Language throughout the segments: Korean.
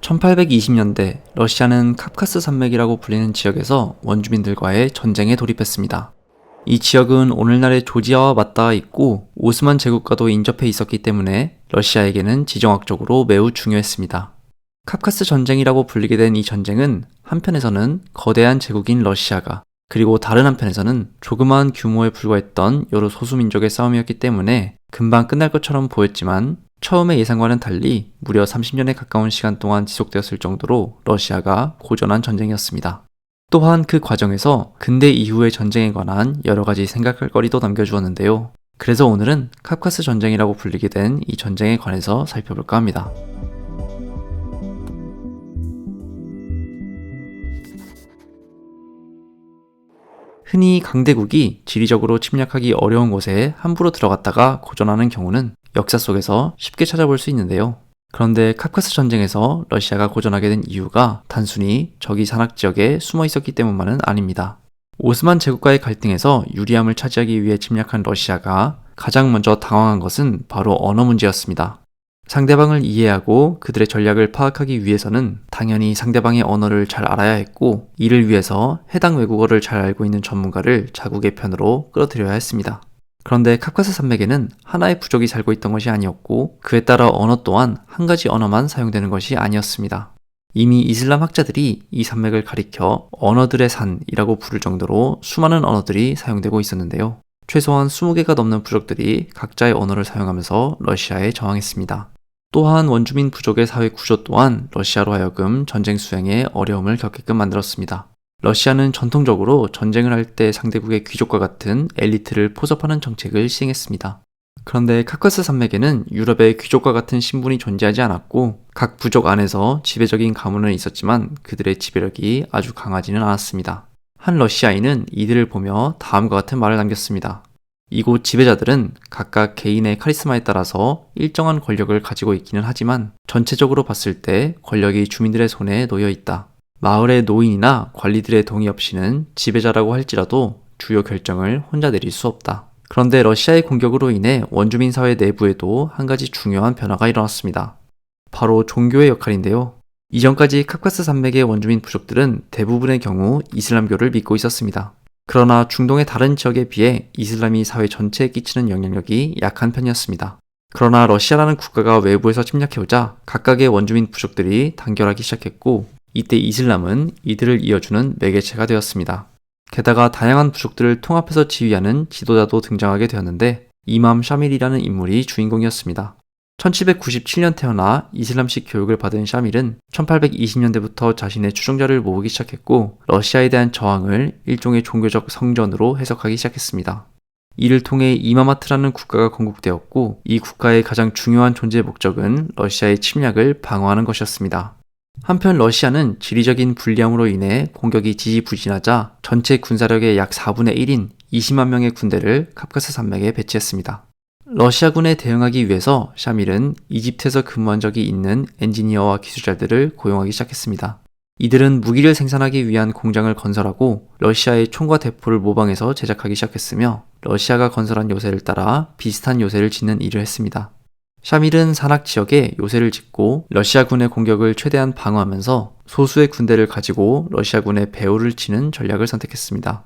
1820년대 러시아는 카프카스 산맥이라고 불리는 지역에서 원주민들과의 전쟁에 돌입했습니다. 이 지역은 오늘날의 조지아와 맞닿아 있고 오스만 제국과도 인접해 있었기 때문에 러시아에게는 지정학적으로 매우 중요했습니다. 카프카스 전쟁이라고 불리게 된 이 전쟁은 한편에서는 거대한 제국인 러시아가, 그리고 다른 한편에서는 조그마한 규모에 불과했던 여러 소수민족의 싸움이었기 때문에 금방 끝날 것처럼 보였지만 처음의 예상과는 달리 무려 30년에 가까운 시간 동안 지속되었을 정도로 러시아가 고전한 전쟁이었습니다. 또한 그 과정에서 근대 이후의 전쟁에 관한 여러 가지 생각할 거리도 남겨주었는데요. 그래서 오늘은 카프카스 전쟁이라고 불리게 된 이 전쟁에 관해서 살펴볼까 합니다. 흔히 강대국이 지리적으로 침략하기 어려운 곳에 함부로 들어갔다가 고전하는 경우는 역사 속에서 쉽게 찾아볼 수 있는데요. 그런데 카프카스 전쟁에서 러시아가 고전하게 된 이유가 단순히 적이 산악지역에 숨어 있었기 때문만은 아닙니다. 오스만 제국과의 갈등에서 유리함을 차지하기 위해 침략한 러시아가 가장 먼저 당황한 것은 바로 언어 문제였습니다. 상대방을 이해하고 그들의 전략을 파악하기 위해서는 당연히 상대방의 언어를 잘 알아야 했고, 이를 위해서 해당 외국어를 잘 알고 있는 전문가를 자국의 편으로 끌어들여야 했습니다. 그런데 카프카스 산맥에는 하나의 부족이 살고 있던 것이 아니었고, 그에 따라 언어 또한 한 가지 언어만 사용되는 것이 아니었습니다. 이미 이슬람 학자들이 이 산맥을 가리켜 언어들의 산이라고 부를 정도로 수많은 언어들이 사용되고 있었는데요. 최소한 20개가 넘는 부족들이 각자의 언어를 사용하면서 러시아에 저항했습니다. 또한 원주민 부족의 사회 구조 또한 러시아로 하여금 전쟁 수행에 어려움을 겪게끔 만들었습니다. 러시아는 전통적으로 전쟁을 할 때 상대국의 귀족과 같은 엘리트를 포섭하는 정책을 시행했습니다. 그런데 카프카스 산맥에는 유럽의 귀족과 같은 신분이 존재하지 않았고, 각 부족 안에서 지배적인 가문은 있었지만 그들의 지배력이 아주 강하지는 않았습니다. 한 러시아인은 이들을 보며 다음과 같은 말을 남겼습니다. 이곳 지배자들은 각각 개인의 카리스마에 따라서 일정한 권력을 가지고 있기는 하지만 전체적으로 봤을 때 권력이 주민들의 손에 놓여 있다. 마을의 노인이나 관리들의 동의 없이는 지배자라고 할지라도 주요 결정을 혼자 내릴 수 없다. 그런데 러시아의 공격으로 인해 원주민 사회 내부에도 한 가지 중요한 변화가 일어났습니다. 바로 종교의 역할인데요. 이전까지 카프카스 산맥의 원주민 부족들은 대부분의 경우 이슬람교를 믿고 있었습니다. 그러나 중동의 다른 지역에 비해 이슬람이 사회 전체에 끼치는 영향력이 약한 편이었습니다. 그러나 러시아라는 국가가 외부에서 침략해오자 각각의 원주민 부족들이 단결하기 시작했고, 이때 이슬람은 이들을 이어주는 매개체가 되었습니다. 게다가 다양한 부족들을 통합해서 지휘하는 지도자도 등장하게 되었는데, 이맘 샤밀이라는 인물이 주인공이었습니다. 1797년 태어나 이슬람식 교육을 받은 샤밀은 1820년대부터 자신의 추종자를 모으기 시작했고, 러시아에 대한 저항을 일종의 종교적 성전으로 해석하기 시작했습니다. 이를 통해 이마마트라는 국가가 건국되었고, 이 국가의 가장 중요한 존재 목적은 러시아의 침략을 방어하는 것이었습니다. 한편 러시아는 지리적인 불리함으로 인해 공격이 지지부진하자 전체 군사력의 약 4분의 1인 20만 명의 군대를 카프카스 산맥에 배치했습니다. 러시아군에 대응하기 위해서 샤밀은 이집트에서 근무한 적이 있는 엔지니어와 기술자들을 고용하기 시작했습니다. 이들은 무기를 생산하기 위한 공장을 건설하고 러시아의 총과 대포를 모방해서 제작하기 시작했으며, 러시아가 건설한 요새를 따라 비슷한 요새를 짓는 일을 했습니다. 샤밀은 산악 지역에 요새를 짓고 러시아군의 공격을 최대한 방어하면서 소수의 군대를 가지고 러시아군의 배후를 치는 전략을 선택했습니다.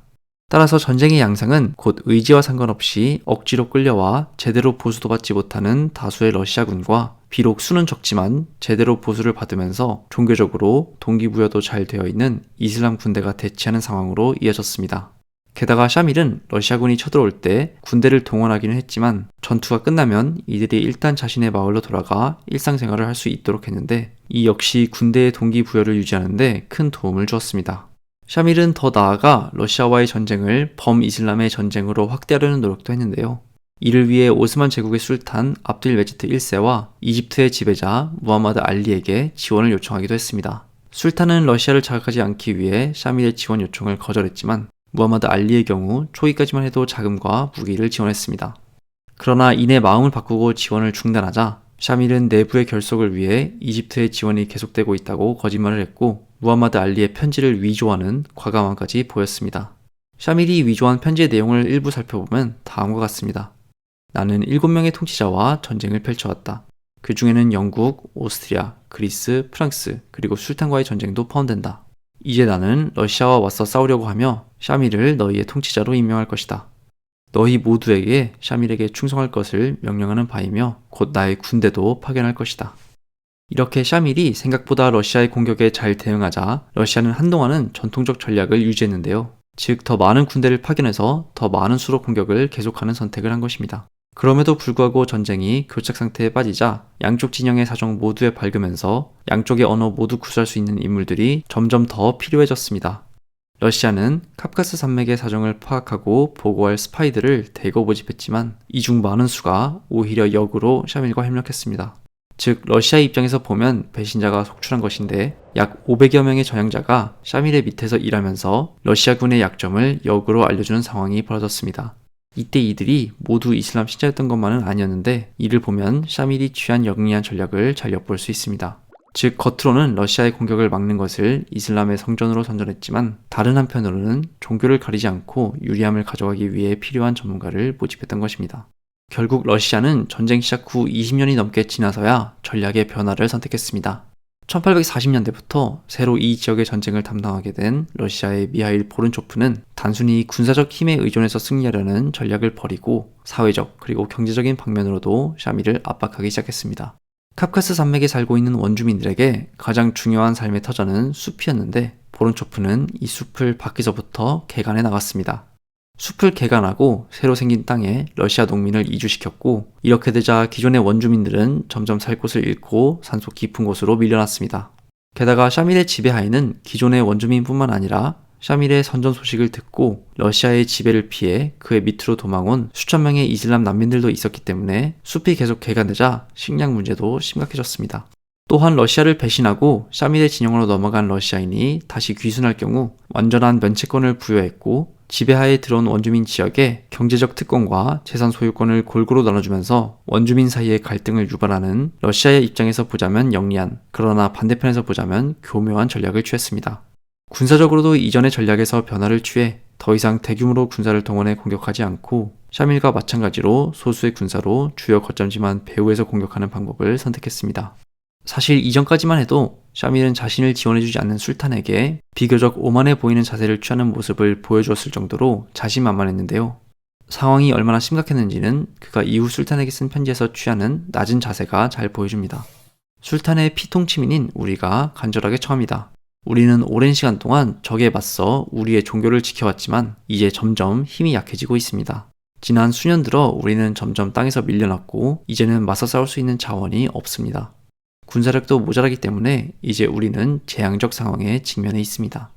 따라서 전쟁의 양상은 곧 의지와 상관없이 억지로 끌려와 제대로 보수도 받지 못하는 다수의 러시아군과 비록 수는 적지만 제대로 보수를 받으면서 종교적으로 동기부여도 잘 되어 있는 이슬람 군대가 대치하는 상황으로 이어졌습니다. 게다가 샤밀은 러시아군이 쳐들어올 때 군대를 동원하기는 했지만 전투가 끝나면 이들이 일단 자신의 마을로 돌아가 일상생활을 할 수 있도록 했는데, 이 역시 군대의 동기부여를 유지하는데 큰 도움을 주었습니다. 샤밀은 더 나아가 러시아와의 전쟁을 범이슬람의 전쟁으로 확대하려는 노력도 했는데요. 이를 위해 오스만 제국의 술탄 압둘메지트 1세와 이집트의 지배자 무하마드 알리에게 지원을 요청하기도 했습니다. 술탄은 러시아를 자극하지 않기 위해 샤밀의 지원 요청을 거절했지만 무하마드 알리의 경우 초기까지만 해도 자금과 무기를 지원했습니다. 그러나 이내 마음을 바꾸고 지원을 중단하자 샤밀은 내부의 결속을 위해 이집트의 지원이 계속되고 있다고 거짓말을 했고, 무하마드 알리의 편지를 위조하는 과감함까지 보였습니다. 샤밀이 위조한 편지의 내용을 일부 살펴보면 다음과 같습니다. 나는 7명의 통치자와 전쟁을 펼쳐왔다. 그 중에는 영국, 오스트리아, 그리스, 프랑스, 그리고 술탄과의 전쟁도 포함된다. 이제 나는 러시아와 맞서 싸우려고 하며 샤밀을 너희의 통치자로 임명할 것이다. 너희 모두에게 샤밀에게 충성할 것을 명령하는 바이며 곧 나의 군대도 파견할 것이다. 이렇게 샤밀이 생각보다 러시아의 공격에 잘 대응하자 러시아는 한동안은 전통적 전략을 유지했는데요. 즉, 더 많은 군대를 파견해서 더 많은 수로 공격을 계속하는 선택을 한 것입니다. 그럼에도 불구하고 전쟁이 교착 상태에 빠지자 양쪽 진영의 사정 모두에 밝으면서 양쪽의 언어 모두 구사할 수 있는 인물들이 점점 더 필요해졌습니다. 러시아는 카프카스 산맥의 사정을 파악하고 보고할 스파이들을 대거 모집했지만 이 중 많은 수가 오히려 역으로 샤밀과 협력했습니다. 즉, 러시아 입장에서 보면 배신자가 속출한 것인데 약 500여 명의 전향자가 샤밀의 밑에서 일하면서 러시아군의 약점을 역으로 알려주는 상황이 벌어졌습니다. 이때 이들이 모두 이슬람 신자였던 것만은 아니었는데 이를 보면 샤밀이 취한 영리한 전략을 잘 엿볼 수 있습니다. 즉, 겉으로는 러시아의 공격을 막는 것을 이슬람의 성전으로 선전했지만 다른 한편으로는 종교를 가리지 않고 유리함을 가져가기 위해 필요한 전문가를 모집했던 것입니다. 결국 러시아는 전쟁 시작 후 20년이 넘게 지나서야 전략의 변화를 선택했습니다. 1840년대부터 새로 이 지역의 전쟁을 담당하게 된 러시아의 미하일 보른초프는 단순히 군사적 힘에 의존해서 승리하려는 전략을 버리고 사회적 그리고 경제적인 방면으로도 샤밀을 압박하기 시작했습니다. 카프카스 산맥에 살고 있는 원주민들에게 가장 중요한 삶의 터전은 숲이었는데 보른초프는 이 숲을 밖에서부터 개간해 나갔습니다. 숲을 개간하고 새로 생긴 땅에 러시아 농민을 이주시켰고 이렇게 되자 기존의 원주민들은 점점 살 곳을 잃고 산속 깊은 곳으로 밀려났습니다. 게다가 샤밀의 지배하에는 기존의 원주민뿐만 아니라 샤밀의 선전 소식을 듣고 러시아의 지배를 피해 그의 밑으로 도망온 수천 명의 이슬람 난민들도 있었기 때문에 숲이 계속 개간되자 식량 문제도 심각해졌습니다. 또한 러시아를 배신하고 샤밀의 진영으로 넘어간 러시아인이 다시 귀순할 경우 완전한 면책권을 부여했고 지배하에 들어온 원주민 지역에 경제적 특권과 재산 소유권을 골고루 나눠주면서 원주민 사이의 갈등을 유발하는 러시아의 입장에서 보자면 영리한, 그러나 반대편에서 보자면 교묘한 전략을 취했습니다. 군사적으로도 이전의 전략에서 변화를 취해 더 이상 대규모로 군사를 동원해 공격하지 않고 샤밀과 마찬가지로 소수의 군사로 주요 거점지만 배후에서 공격하는 방법을 선택했습니다. 사실 이전까지만 해도 샤밀은 자신을 지원해주지 않는 술탄에게 비교적 오만해 보이는 자세를 취하는 모습을 보여주었을 정도로 자신만만했는데요. 상황이 얼마나 심각했는지는 그가 이후 술탄에게 쓴 편지에서 취하는 낮은 자세가 잘 보여줍니다. 술탄의 피통치민인 우리가 간절하게 처함이다. 우리는 오랜 시간 동안 적에 맞서 우리의 종교를 지켜왔지만 이제 점점 힘이 약해지고 있습니다. 지난 수년 들어 우리는 점점 땅에서 밀려났고 이제는 맞서 싸울 수 있는 자원이 없습니다. 군사력도 모자라기 때문에 이제 우리는 재앙적 상황에 직면해 있습니다.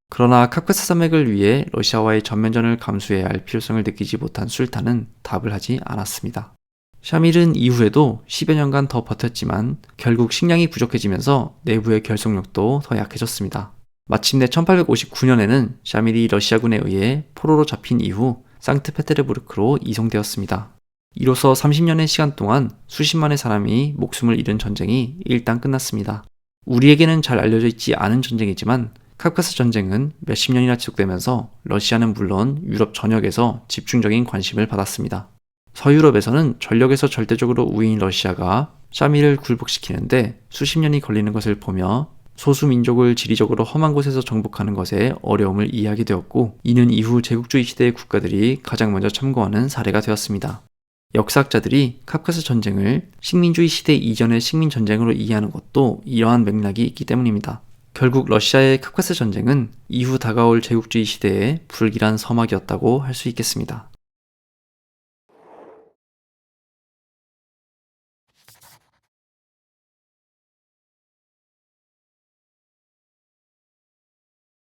그러나 카프카스 산맥을 위해 러시아와의 전면전을 감수해야 할 필요성을 느끼지 못한 술탄은 답을 하지 않았습니다. 샤밀은 이후에도 10여 년간 더 버텼지만 결국 식량이 부족해지면서 내부의 결속력도 더 약해졌습니다. 마침내 1859년에는 샤밀이 러시아군에 의해 포로로 잡힌 이후 상트페테르부르크로 이송되었습니다. 이로써 30년의 시간 동안 수십만의 사람이 목숨을 잃은 전쟁이 일단 끝났습니다. 우리에게는 잘 알려져 있지 않은 전쟁이지만 카프카스 전쟁은 몇십 년이나 지속되면서 러시아는 물론 유럽 전역에서 집중적인 관심을 받았습니다. 서유럽에서는 전력에서 절대적으로 우위인 러시아가 샤밀을 굴복시키는데 수십 년이 걸리는 것을 보며 소수 민족을 지리적으로 험한 곳에서 정복하는 것에 어려움을 이해하게 되었고 이는 이후 제국주의 시대의 국가들이 가장 먼저 참고하는 사례가 되었습니다. 역사학자들이 카프카스 전쟁을 식민주의 시대 이전의 식민전쟁으로 이해하는 것도 이러한 맥락이 있기 때문입니다. 결국 러시아의 카프카스 전쟁은 이후 다가올 제국주의 시대의 불길한 서막이었다고 할 수 있겠습니다.